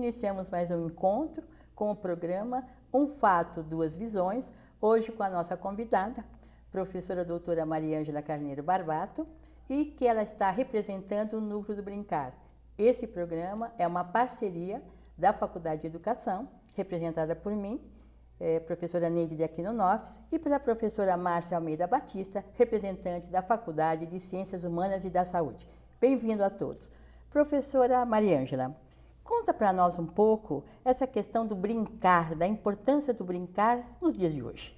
iniciamos mais um encontro com o programa Um Fato, Duas Visões, hoje com a nossa convidada, professora doutora Mariângela Carneiro Barbato, e que ela está representando o Núcleo do Brincar. Esse programa é uma parceria da Faculdade de Educação, representada por mim, professora Neide de Aquino Nofres, e pela professora Márcia Almeida Batista, representante da Faculdade de Ciências Humanas e da Saúde. Bem-vindo a todos. Professora Mariângela, conta para nós um pouco essa questão do brincar, da importância do brincar nos dias de hoje.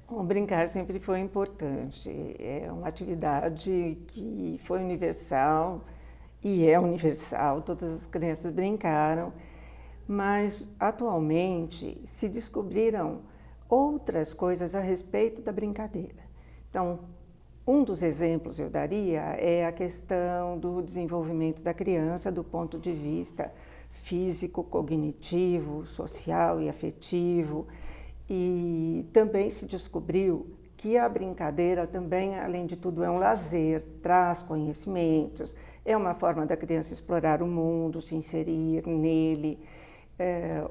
O brincar sempre foi importante, é uma atividade que foi universal e é universal, todas as crianças brincaram, mas atualmente se descobriram outras coisas a respeito da brincadeira. Então, um dos exemplos eu daria é a questão do desenvolvimento da criança do ponto de vista físico, cognitivo, social e afetivo. E também se descobriu que a brincadeira também, além de tudo, é um lazer, traz conhecimentos, é uma forma da criança explorar o mundo, se inserir nele,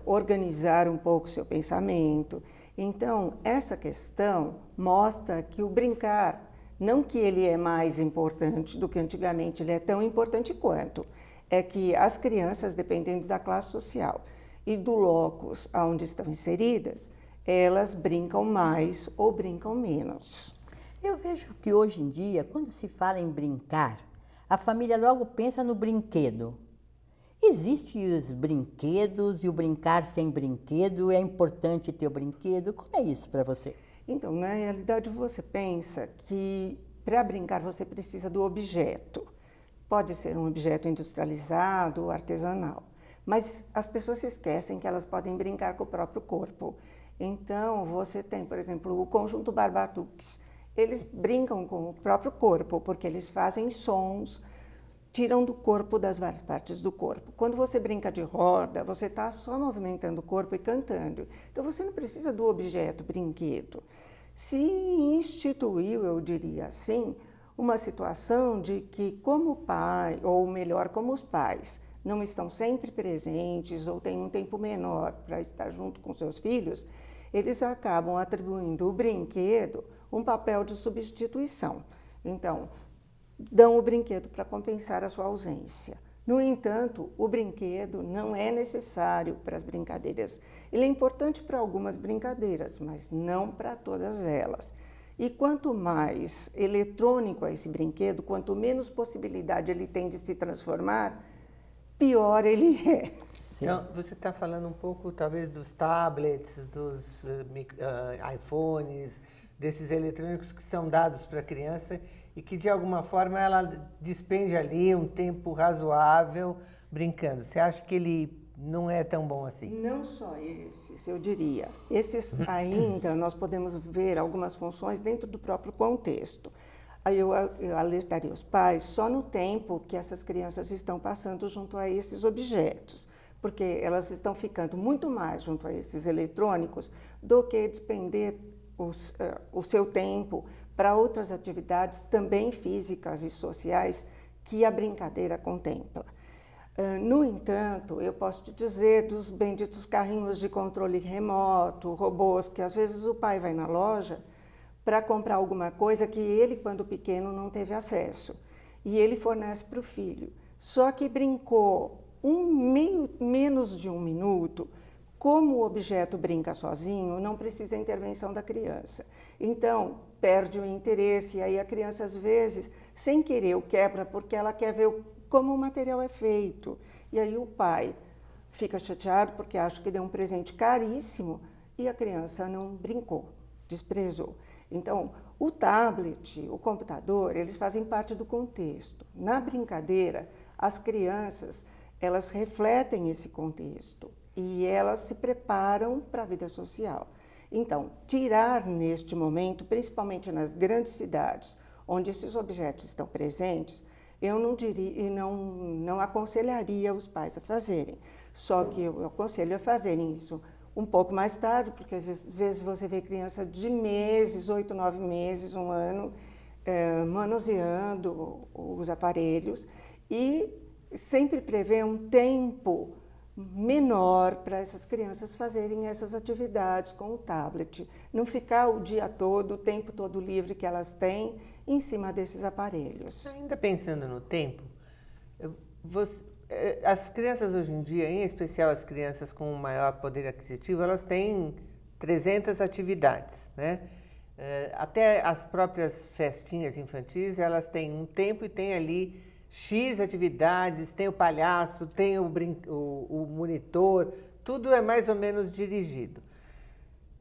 organizar um pouco seu pensamento. Então, essa questão mostra que o brincar, não que ele é mais importante do que antigamente, ele é tão importante quanto, é que as crianças, dependendo da classe social e do locus onde estão inseridas, elas brincam mais ou brincam menos. Eu vejo que hoje em dia, quando se fala em brincar, a família logo pensa no brinquedo. Existem os brinquedos e o brincar sem brinquedo, é importante ter o brinquedo. Como é isso para você? Então, na realidade, você pensa que para brincar você precisa do objeto. Pode ser um objeto industrializado ou artesanal, mas as pessoas se esquecem que elas podem brincar com o próprio corpo. Então, você tem, por exemplo, o conjunto Barbatuques. Eles brincam com o próprio corpo, porque eles fazem sons, tiram do corpo das várias partes do corpo. Quando você brinca de roda, você está só movimentando o corpo e cantando. Então, você não precisa do objeto, brinquedo. Se instituiu, eu diria assim, uma situação de que como pai, ou melhor, como os pais, não estão sempre presentes ou têm um tempo menor para estar junto com seus filhos, eles acabam atribuindo o brinquedo um papel de substituição. Então, dão o brinquedo para compensar a sua ausência. No entanto, o brinquedo não é necessário para as brincadeiras. Ele é importante para algumas brincadeiras, mas não para todas elas. E quanto mais eletrônico é esse brinquedo, quanto menos possibilidade ele tem de se transformar, pior ele é. Então, você está falando um pouco, talvez, dos tablets, dos iPhones, desses eletrônicos que são dados para a criança e que, de alguma forma, ela despende ali um tempo razoável brincando. Você acha que ele não é tão bom assim? Não só esses, eu diria. Esses ainda nós podemos ver algumas funções dentro do próprio contexto. Aí eu alertaria os pais só no tempo que essas crianças estão passando junto a esses objetos, porque elas estão ficando muito mais junto a esses eletrônicos do que despender o seu tempo para outras atividades também físicas e sociais que a brincadeira contempla. No entanto, eu posso te dizer dos benditos carrinhos de controle remoto, robôs, que às vezes o pai vai na loja para comprar alguma coisa que ele, quando pequeno, não teve acesso. E ele fornece para o filho. Só que brincou menos de um minuto, como o objeto brinca sozinho, não precisa intervenção da criança. Então, perde o interesse, e aí a criança, às vezes, sem querer, o quebra, porque ela quer ver como o material é feito. E aí o pai fica chateado porque acha que deu um presente caríssimo e a criança não brincou, desprezou. Então, o tablet, o computador, eles fazem parte do contexto. Na brincadeira, as crianças, elas refletem esse contexto e elas se preparam para a vida social. Então, tirar neste momento, principalmente nas grandes cidades, onde esses objetos estão presentes, eu não diria, não aconselharia os pais a fazerem. Só que eu aconselho a fazerem isso um pouco mais tarde, porque às vezes você vê criança de meses, 8, 9 meses, 1 ano, manuseando os aparelhos e sempre prevê um tempo menor para essas crianças fazerem essas atividades com o tablet. Não ficar o dia todo, o tempo todo livre que elas têm em cima desses aparelhos. Ainda pensando no tempo, as crianças hoje em dia, em especial as crianças com maior poder aquisitivo, elas têm 300 atividades, né? Até as próprias festinhas infantis, elas têm um tempo e tem ali X atividades, tem o palhaço, tem o monitor, tudo é mais ou menos dirigido.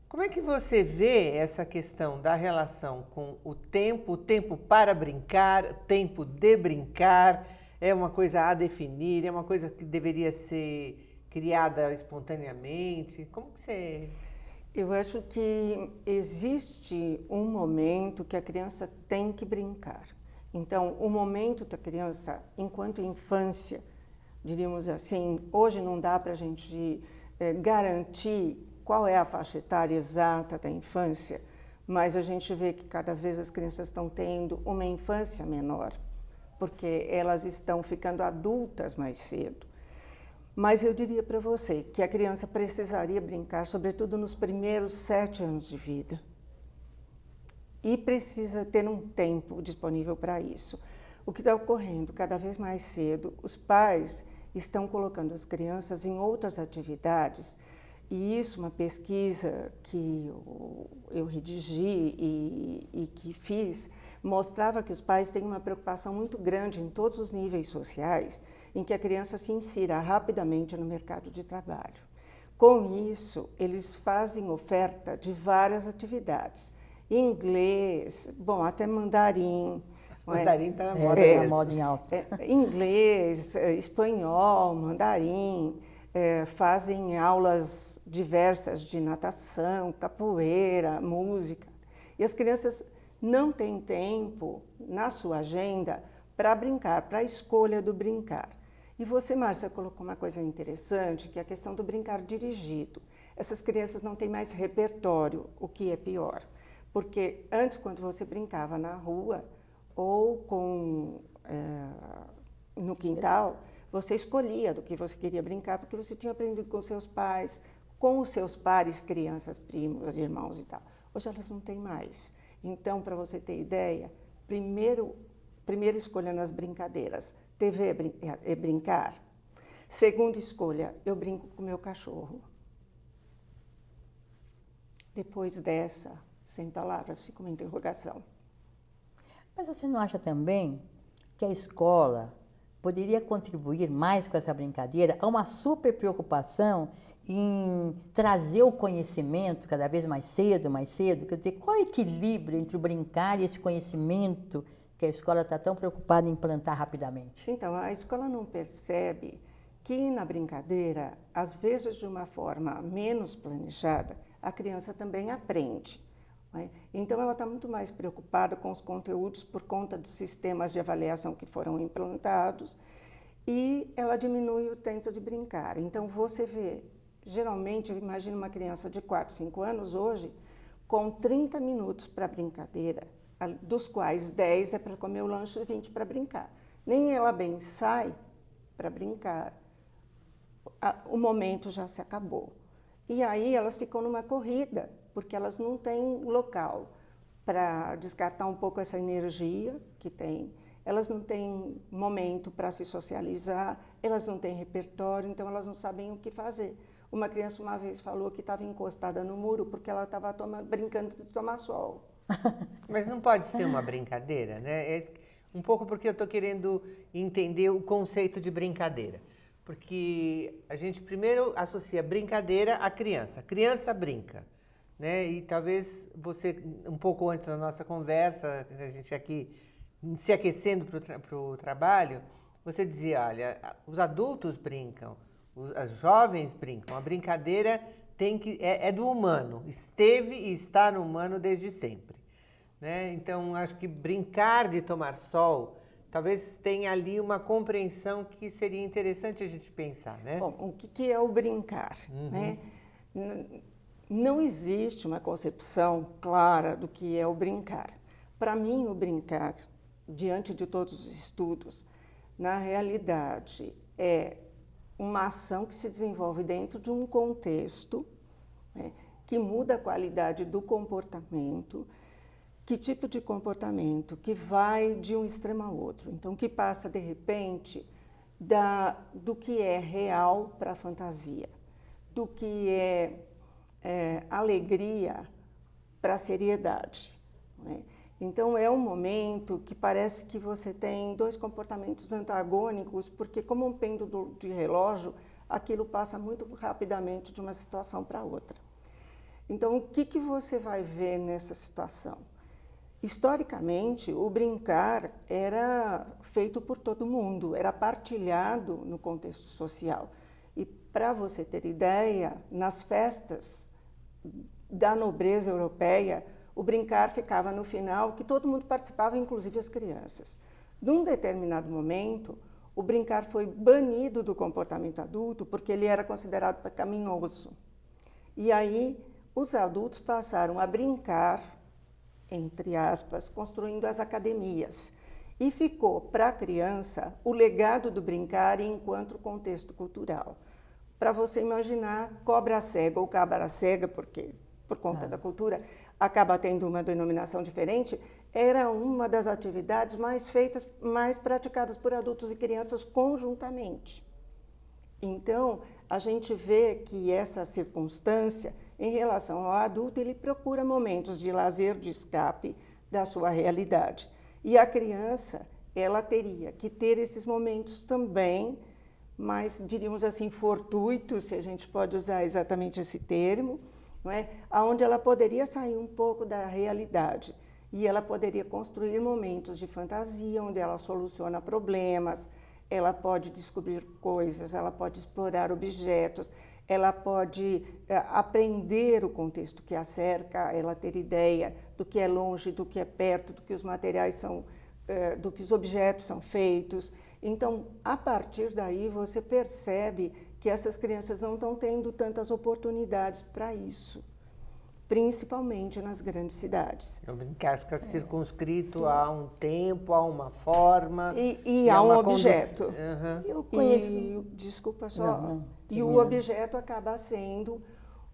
Como é que você vê essa questão da relação com o tempo para brincar, o tempo de brincar? É uma coisa a definir, é uma coisa que deveria ser criada espontaneamente? Como que você... Eu acho que existe um momento que a criança tem que brincar. Então, o momento da criança, enquanto infância, diríamos assim, hoje não dá para a gente garantir qual é a faixa etária exata da infância, mas a gente vê que cada vez as crianças estão tendo uma infância menor, porque elas estão ficando adultas mais cedo. Mas eu diria para você que a criança precisaria brincar, sobretudo nos primeiros 7 anos de vida. E precisa ter um tempo disponível para isso. O que está ocorrendo cada vez mais cedo, os pais estão colocando as crianças em outras atividades, e isso, uma pesquisa que eu redigi e que fiz, mostrava que os pais têm uma preocupação muito grande em todos os níveis sociais, em que a criança se insira rapidamente no mercado de trabalho. Com isso, eles fazem oferta de várias atividades. Inglês, bom, até mandarim. Mandarim está na moda. Na moda em alta. Inglês, espanhol, mandarim, fazem aulas diversas de natação, capoeira, música. E as crianças não têm tempo na sua agenda para brincar, para a escolha do brincar. E você, Márcia, colocou uma coisa interessante, que é a questão do brincar dirigido. Essas crianças não têm mais repertório, o que é pior. Porque antes, quando você brincava na rua ou no quintal, você escolhia do que você queria brincar, porque você tinha aprendido com seus pais, com os seus pares, crianças, primos, irmãos e tal. Hoje elas não têm mais. Então, para você ter ideia, primeira escolha nas brincadeiras, TV é brincar. Segunda escolha, eu brinco com o meu cachorro. Depois dessa, sem palavras, fica uma interrogação. Mas você não acha também que a escola poderia contribuir mais com essa brincadeira? Há uma super preocupação em trazer o conhecimento cada vez mais cedo, quer dizer, qual é o equilíbrio entre o brincar e esse conhecimento que a escola está tão preocupada em implantar rapidamente? Então, a escola não percebe que na brincadeira, às vezes de uma forma menos planejada, a criança também aprende. Né? Então, ela está muito mais preocupada com os conteúdos por conta dos sistemas de avaliação que foram implantados e ela diminui o tempo de brincar. Então, você vê, geralmente, eu imagino uma criança de 4, 5 anos hoje, com 30 minutos para brincadeira, dos quais 10 é para comer o lanche e 20 para brincar. Nem ela bem sai para brincar, o momento já se acabou. E aí elas ficam numa corrida, porque elas não têm local para descartar um pouco essa energia que tem. Elas não têm momento para se socializar, elas não têm repertório, então elas não sabem o que fazer. Uma criança uma vez falou que estava encostada no muro porque ela estava brincando de tomar sol. Mas não pode ser uma brincadeira, né? Um pouco porque eu estou querendo entender o conceito de brincadeira. Porque a gente primeiro associa brincadeira à criança. A criança brinca, né? E talvez você, um pouco antes da nossa conversa, a gente aqui se aquecendo para o trabalho, você dizia, olha, os adultos brincam, as jovens brincam, a brincadeira é do humano, esteve e está no humano desde sempre. Né? Então, acho que brincar de tomar sol, talvez tenha ali uma compreensão que seria interessante a gente pensar, né? Bom, o que é o brincar? Né? Não existe uma concepção clara do que é o brincar. Para mim, o brincar, diante de todos os estudos, na realidade, é uma ação que se desenvolve dentro de um contexto, né, que muda a qualidade do comportamento. Que tipo de comportamento? Que vai de um extremo ao outro. Então, que passa, de repente, do que é real para a fantasia, do que é alegria para a seriedade, né? Então, é um momento que parece que você tem dois comportamentos antagônicos, porque, como um pêndulo de relógio, aquilo passa muito rapidamente de uma situação para outra. Então, o que você vai ver nessa situação? Historicamente, o brincar era feito por todo mundo, era partilhado no contexto social. E, para você ter ideia, nas festas da nobreza europeia, o brincar ficava no final, que todo mundo participava, inclusive as crianças. Num determinado momento, o brincar foi banido do comportamento adulto porque ele era considerado pecaminoso. E aí, os adultos passaram a brincar, entre aspas, construindo as academias. E ficou para a criança o legado do brincar enquanto contexto cultural. Para você imaginar, cobra cega ou cabra cega, porque por conta da cultura acaba tendo uma denominação diferente, era uma das atividades mais praticadas por adultos e crianças conjuntamente. Então, a gente vê que essa circunstância, em relação ao adulto, ele procura momentos de lazer, de escape da sua realidade. E a criança, ela teria que ter esses momentos também, mais, diríamos assim, fortuitos, se a gente pode usar exatamente esse termo, não é? Onde ela poderia sair um pouco da realidade e ela poderia construir momentos de fantasia, onde ela soluciona problemas, ela pode descobrir coisas, ela pode explorar objetos, ela pode aprender o contexto que a cerca, ela ter ideia do que é longe, do que é perto, do que os materiais são, do que os objetos são feitos. Então, a partir daí, você percebe que essas crianças não estão tendo tantas oportunidades para isso, principalmente nas grandes cidades. O brincar fica circunscrito a um tempo, a uma forma. E a um objeto. Uhum. Eu conheço... Desculpa só. Não, e o objeto acaba sendo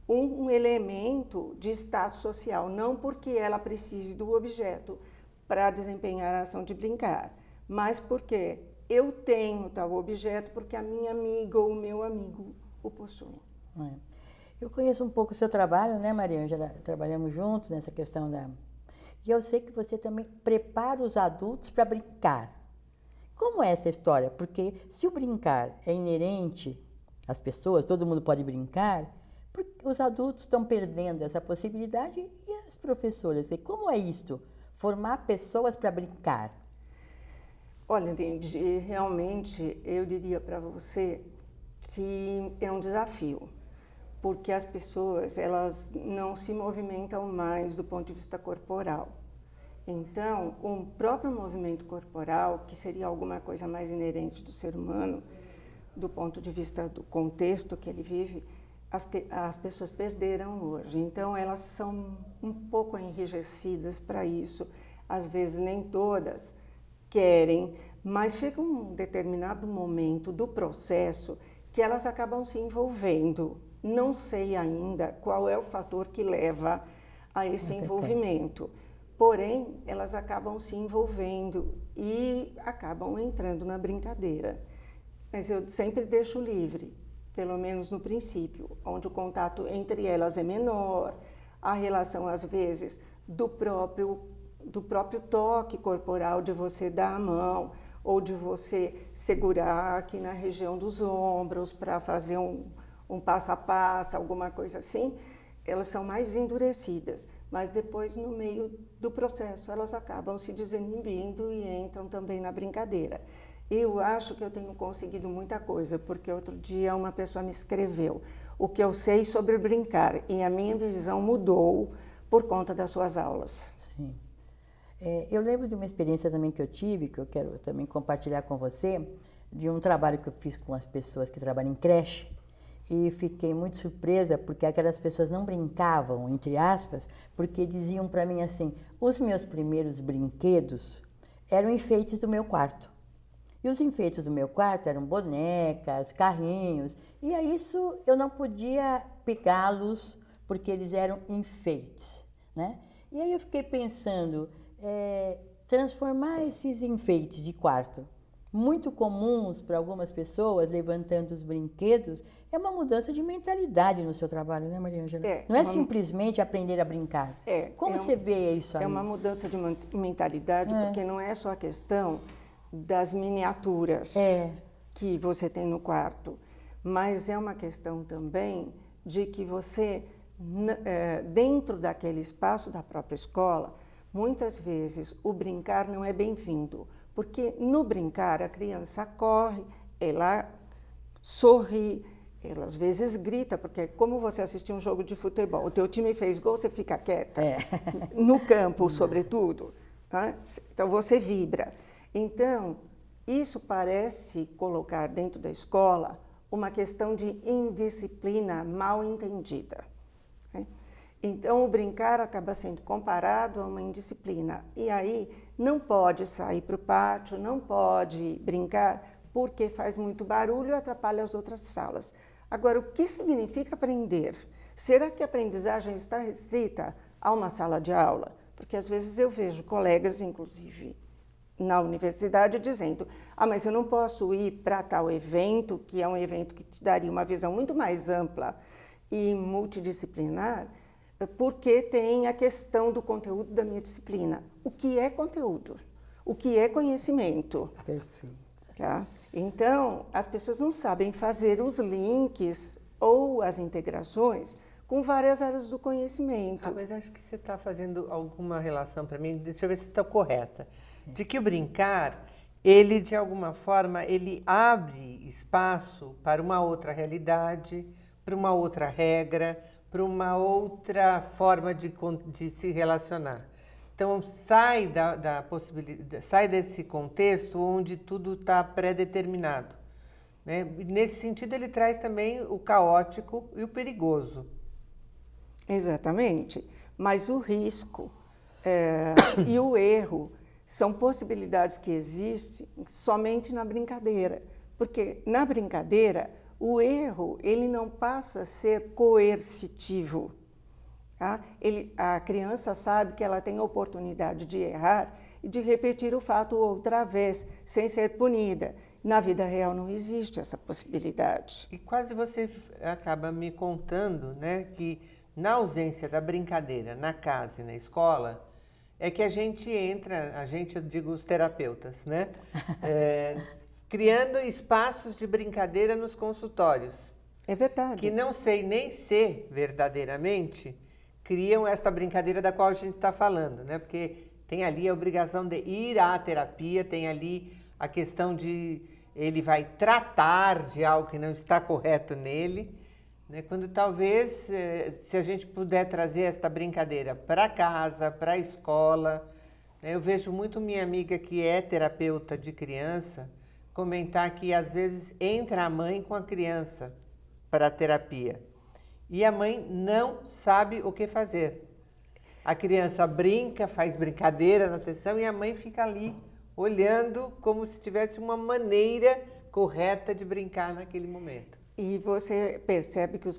um elemento de status social, não porque ela precise do objeto para desempenhar a ação de brincar, mas porque eu tenho tal objeto porque a minha amiga ou o meu amigo o possuem. Eu conheço um pouco o seu trabalho, né, Maria Ângela? Trabalhamos juntos nessa questão da... E eu sei que você também prepara os adultos para brincar. Como é essa história? Porque se o brincar é inerente às pessoas, todo mundo pode brincar, porque os adultos estão perdendo essa possibilidade e as professoras. E como é isto? Formar pessoas para brincar. Olha, Lindy, realmente eu diria para você que é um desafio, porque as pessoas elas não se movimentam mais do ponto de vista corporal. Então, um próprio movimento corporal, que seria alguma coisa mais inerente do ser humano, do ponto de vista do contexto que ele vive, as pessoas perderam hoje. Então, elas são um pouco enrijecidas para isso. Às vezes, nem todas querem, mas chega um determinado momento do processo que elas acabam se envolvendo. Não sei ainda qual é o fator que leva a esse envolvimento. Porém, elas acabam se envolvendo e acabam entrando na brincadeira. Mas eu sempre deixo livre, pelo menos no princípio, onde o contato entre elas é menor, a relação, às vezes, do próprio toque corporal, de você dar a mão, ou de você segurar aqui na região dos ombros para fazer um passo a passo, alguma coisa assim, elas são mais endurecidas. Mas depois, no meio do processo, elas acabam se desinibindo e entram também na brincadeira. Eu acho que eu tenho conseguido muita coisa, porque outro dia uma pessoa me escreveu o que eu sei sobre brincar, e a minha visão mudou por conta das suas aulas. Sim. Eu lembro de uma experiência também que eu tive, que eu quero também compartilhar com você, de um trabalho que eu fiz com as pessoas que trabalham em creche, e fiquei muito surpresa porque aquelas pessoas não brincavam, entre aspas, porque diziam para mim assim, os meus primeiros brinquedos eram enfeites do meu quarto. E os enfeites do meu quarto eram bonecas, carrinhos, e a isso eu não podia pegá-los porque eles eram enfeites, né? E aí eu fiquei pensando, transformar esses enfeites de quarto, muito comuns para algumas pessoas, levantando os brinquedos, é uma mudança de mentalidade no seu trabalho, né, Maria Ângela? Não é simplesmente aprender a brincar. Como você vê isso aí? É uma mudança de mentalidade, porque não é só a questão das miniaturas que você tem no quarto, mas é uma questão também de que você, dentro daquele espaço da própria escola, muitas vezes o brincar não é bem-vindo, porque no brincar a criança corre, ela sorri, ela às vezes grita, porque como você assistiu um jogo de futebol, o teu time fez gol, você fica quieta, no campo sobretudo, né? Então você vibra. Então, isso parece colocar dentro da escola uma questão de indisciplina mal entendida, né? Então, o brincar acaba sendo comparado a uma indisciplina. E aí, não pode sair para o pátio, não pode brincar, porque faz muito barulho e atrapalha as outras salas. Agora, o que significa aprender? Será que a aprendizagem está restrita a uma sala de aula? Porque, às vezes, eu vejo colegas, inclusive, na universidade, dizendo: mas eu não posso ir para tal evento, que é um evento que te daria uma visão muito mais ampla e multidisciplinar, porque tem a questão do conteúdo da minha disciplina. O que é conteúdo? O que é conhecimento? Perfeito. Tá? Então, as pessoas não sabem fazer os links ou as integrações com várias áreas do conhecimento. Mas acho que você está fazendo alguma relação para mim, deixa eu ver se está correta, de que o brincar, ele de alguma forma, ele abre espaço para uma outra realidade, para uma outra regra, para uma outra forma de se relacionar. Então, sai da possibilidade, sai desse contexto onde tudo está pré-determinado, né? Nesse sentido, ele traz também o caótico e o perigoso. Exatamente. Mas o risco e o erro são possibilidades que existem somente na brincadeira. Porque na brincadeira, o erro ele não passa a ser coercitivo. Tá? A criança sabe que ela tem a oportunidade de errar e de repetir o fato outra vez, sem ser punida. Na vida real não existe essa possibilidade. E quase você acaba me contando, né, que na ausência da brincadeira na casa e na escola, é que a gente entra, eu digo os terapeutas, né, criando espaços de brincadeira nos consultórios. É verdade. Que não sei nem se verdadeiramente criam esta brincadeira da qual a gente está falando, né? Porque tem ali a obrigação de ir à terapia, tem ali a questão de ele vai tratar de algo que não está correto nele, né? Quando talvez, se a gente puder trazer esta brincadeira para casa, para a escola, né? Eu vejo muito minha amiga que é terapeuta de criança comentar que às vezes entra a mãe com a criança para a terapia e a mãe não sabe o que fazer. A criança brinca, faz brincadeira na atenção e a mãe fica ali olhando como se tivesse uma maneira correta de brincar naquele momento. E você percebe que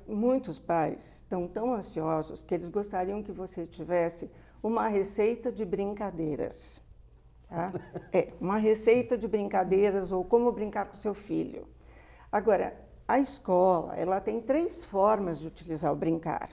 muitos pais, estão tão ansiosos que eles gostariam que você tivesse uma receita de brincadeiras. Tá? Uma receita de brincadeiras ou como brincar com seu filho. Agora, a escola, ela tem 3 formas de utilizar o brincar.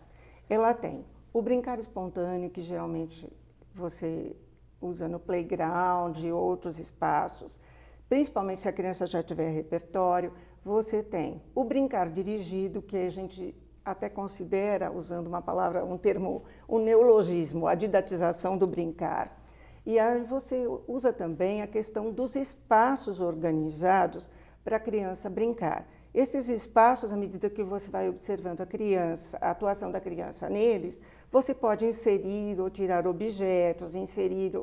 Ela tem o brincar espontâneo, que geralmente você usa no playground e outros espaços, principalmente se a criança já tiver repertório. Você tem o brincar dirigido, que a gente até considera, usando uma palavra, um termo, um neologismo, a didatização do brincar. E aí você usa também a questão dos espaços organizados para a criança brincar. Esses espaços, à medida que você vai observando a atuação da criança neles, você pode inserir ou tirar objetos, inserir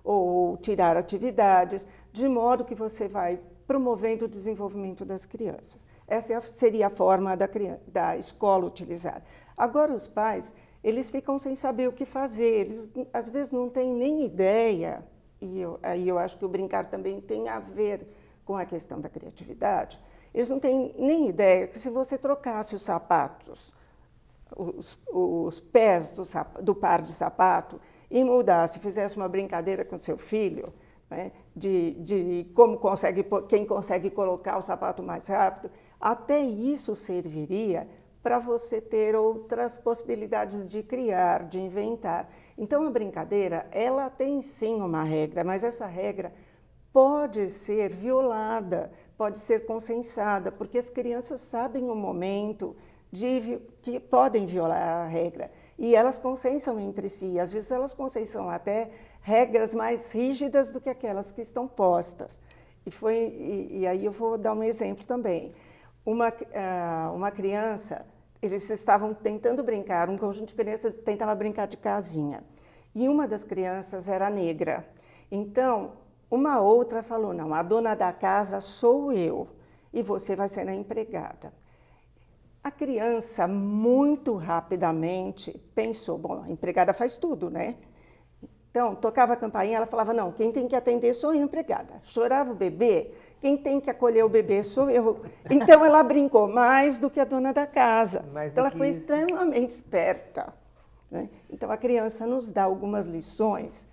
ou tirar atividades, de modo que você vai promovendo o desenvolvimento das crianças. Essa seria a forma da escola utilizar. Agora, os pais, eles ficam sem saber o que fazer, eles às vezes não têm nem ideia, e aí eu acho que o brincar também tem a ver com a questão da criatividade, eles não têm nem ideia que se você trocasse os sapatos, os pés do par de sapato, e mudasse, fizesse uma brincadeira com seu filho, né, de quem consegue colocar o sapato mais rápido, até isso serviria para você ter outras possibilidades de criar, de inventar. Então, a brincadeira, ela tem sim uma regra, mas essa regra pode ser violada, pode ser consensada, porque as crianças sabem o momento que podem violar a regra. E elas consensam entre si, às vezes elas consensam até regras mais rígidas do que aquelas que estão postas. E aí eu vou dar um exemplo também. Uma criança, eles estavam tentando brincar, um conjunto de crianças tentava brincar de casinha. E uma das crianças era negra. Então, uma outra falou, não, a dona da casa sou eu e você vai ser a empregada. A criança, muito rapidamente, pensou, bom, a empregada faz tudo, né? Então, tocava a campainha, ela falava, não, quem tem que atender sou eu, empregada. Chorava o bebê, quem tem que acolher o bebê sou eu. Então, ela brincou mais do que a dona da casa. Então, ela foi extremamente esperta, né? Então, a criança nos dá algumas lições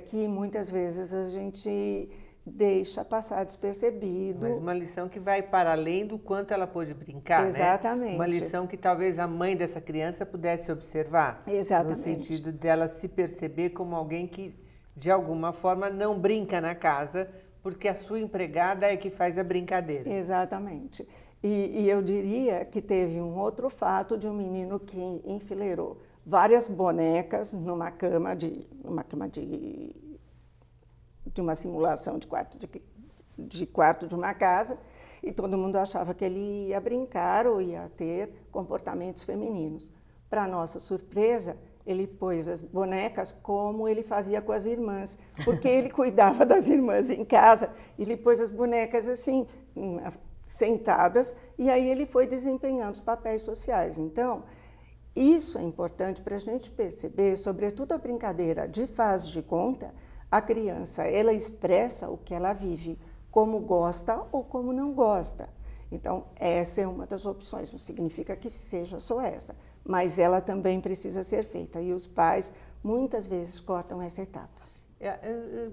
que muitas vezes a gente deixa passar despercebido. Mas uma lição que vai para além do quanto ela pôde brincar, exatamente, né? Uma lição que talvez a mãe dessa criança pudesse observar. Exatamente. No sentido dela se perceber como alguém que, de alguma forma, não brinca na casa, porque a sua empregada é que faz a brincadeira. Exatamente. E eu diria que teve um outro fato de um menino que enfileirou várias bonecas numa cama de uma simulação de quarto de uma casa, e todo mundo achava que ele ia brincar ou ia ter comportamentos femininos. Para nossa surpresa, ele pôs as bonecas como ele fazia com as irmãs, porque ele cuidava das irmãs em casa, ele pôs as bonecas assim, sentadas, e aí ele foi desempenhando os papéis sociais. Então, isso é importante para a gente perceber, sobretudo a brincadeira de faz de conta. A criança, ela expressa o que ela vive, como gosta ou como não gosta. Então, essa é uma das opções, não significa que seja só essa, mas ela também precisa ser feita. E os pais, muitas vezes, cortam essa etapa.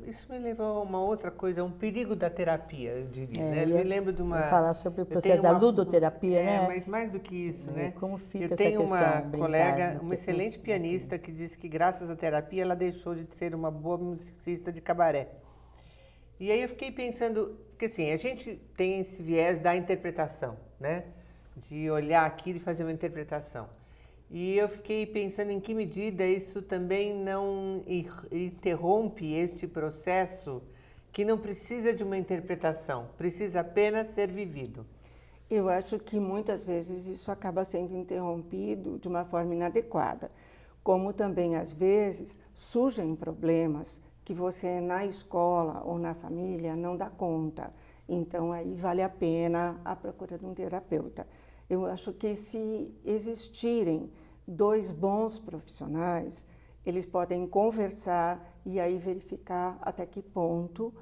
Isso me leva a uma outra coisa, um perigo da terapia, eu diria. Né? Eu me lembro de uma... falar sobre o processo da ludoterapia, né? Mas mais do que isso, né? Como fica eu tenho essa uma questão, colega, uma excelente pianista, que disse que graças à terapia ela deixou de ser uma boa musicista de cabaré. E aí eu fiquei pensando, porque assim, a gente tem esse viés da interpretação, né? De olhar aquilo e fazer uma interpretação. E eu fiquei pensando em que medida isso também não interrompe este processo que não precisa de uma interpretação, precisa apenas ser vivido. Eu acho que muitas vezes isso acaba sendo interrompido de uma forma inadequada, como também às vezes surgem problemas que você na escola ou na família não dá conta. Então aí vale a pena a procura de um terapeuta. Eu acho que se existirem dois bons profissionais, eles podem conversar e aí verificar até que ponto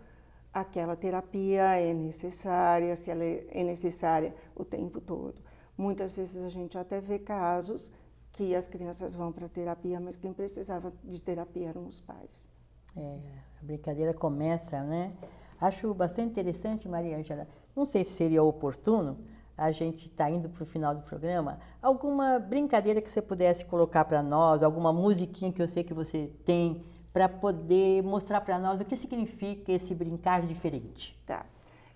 aquela terapia é necessária, se ela é necessária o tempo todo. Muitas vezes a gente até vê casos que as crianças vão para a terapia, mas quem precisava de terapia eram os pais. A brincadeira começa, né? Acho bastante interessante, Maria Ângela. Não sei se seria oportuno, a gente está indo para o final do programa, alguma brincadeira que você pudesse colocar para nós, alguma musiquinha que eu sei que você tem, para poder mostrar para nós o que significa esse brincar diferente. Tá.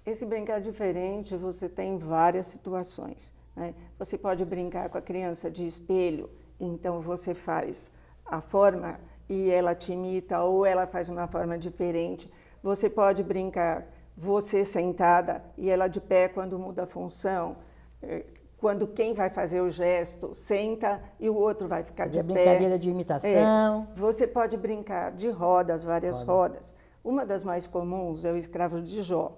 Esse brincar diferente, você tem várias situações, né? Você pode brincar com a criança de espelho, então você faz a forma e ela te imita, ou ela faz uma forma diferente. Você pode brincar você sentada e ela de pé quando muda a função, quando quem vai fazer o gesto senta e o outro vai ficar de pé. Brincadeira de imitação. Você pode brincar de rodas, várias rodas. Uma das mais comuns é o escravo de Jó.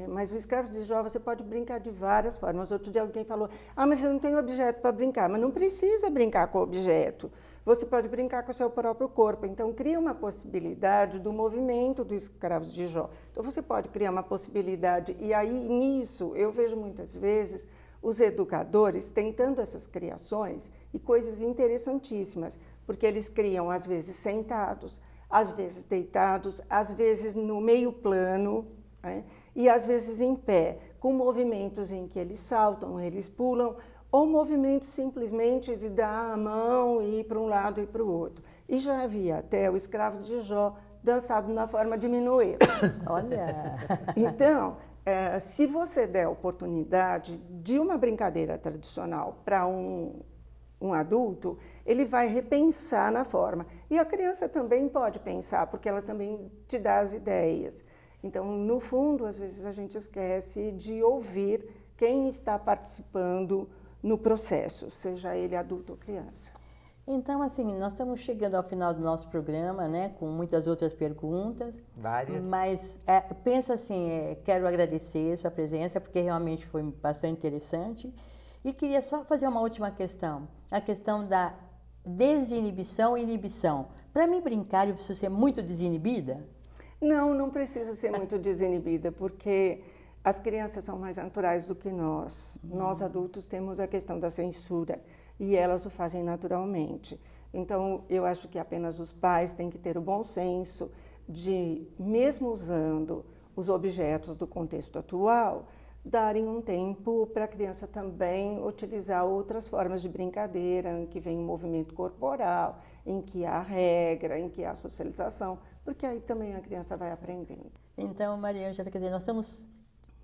Mas o escravo de Jó você pode brincar de várias formas. Outro dia alguém falou, mas eu não tenho objeto para brincar. Mas não precisa brincar com o objeto. Você pode brincar com o seu próprio corpo. Então, cria uma possibilidade do movimento do escravo de Jó. Então, você pode criar uma possibilidade. E aí, nisso, eu vejo muitas vezes os educadores tentando essas criações e coisas interessantíssimas. Porque eles criam, às vezes, sentados, às vezes deitados, às vezes no meio plano, né? E às vezes em pé, com movimentos em que eles saltam, eles pulam, ou movimentos simplesmente de dar a mão e ir para um lado e para o outro. E já havia até o escravo de Jó dançado na forma de minuê. Olha! Então, se você der a oportunidade de uma brincadeira tradicional para um adulto, ele vai repensar na forma. E a criança também pode pensar, porque ela também te dá as ideias. Então, no fundo, às vezes a gente esquece de ouvir quem está participando no processo, seja ele adulto ou criança. Então, assim, nós estamos chegando ao final do nosso programa, né, com muitas outras perguntas. Várias. Mas penso assim, quero agradecer a sua presença, porque realmente foi bastante interessante. E queria só fazer uma última questão, a questão da desinibição e inibição. Para mim brincar, eu preciso ser muito desinibida? Não, não precisa ser muito desinibida, porque as crianças são mais naturais do que nós. Nós adultos temos a questão da censura e elas o fazem naturalmente. Então, eu acho que apenas os pais têm que ter o bom senso de, mesmo usando os objetos do contexto atual, darem um tempo para a criança também utilizar outras formas de brincadeira, em que vem o movimento corporal, em que há regra, em que há socialização, porque aí também a criança vai aprendendo. Então, Maria Ângela, quer dizer, nós estamos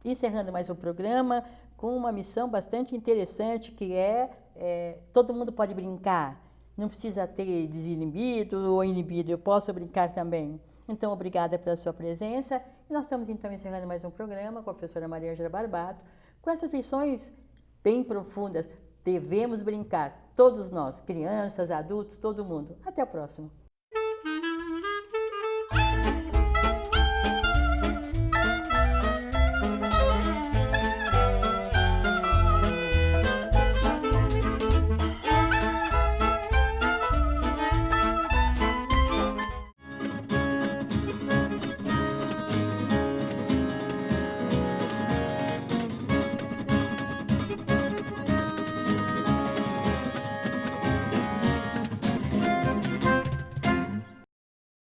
encerrando mais um programa com uma missão bastante interessante, que todo mundo pode brincar, não precisa ter desinibido ou inibido, eu posso brincar também. Então, obrigada pela sua presença. E nós estamos, então, encerrando mais um programa com a professora Maria Ângela Barbato, com essas lições bem profundas. Devemos brincar, todos nós, crianças, adultos, todo mundo. Até a próxima.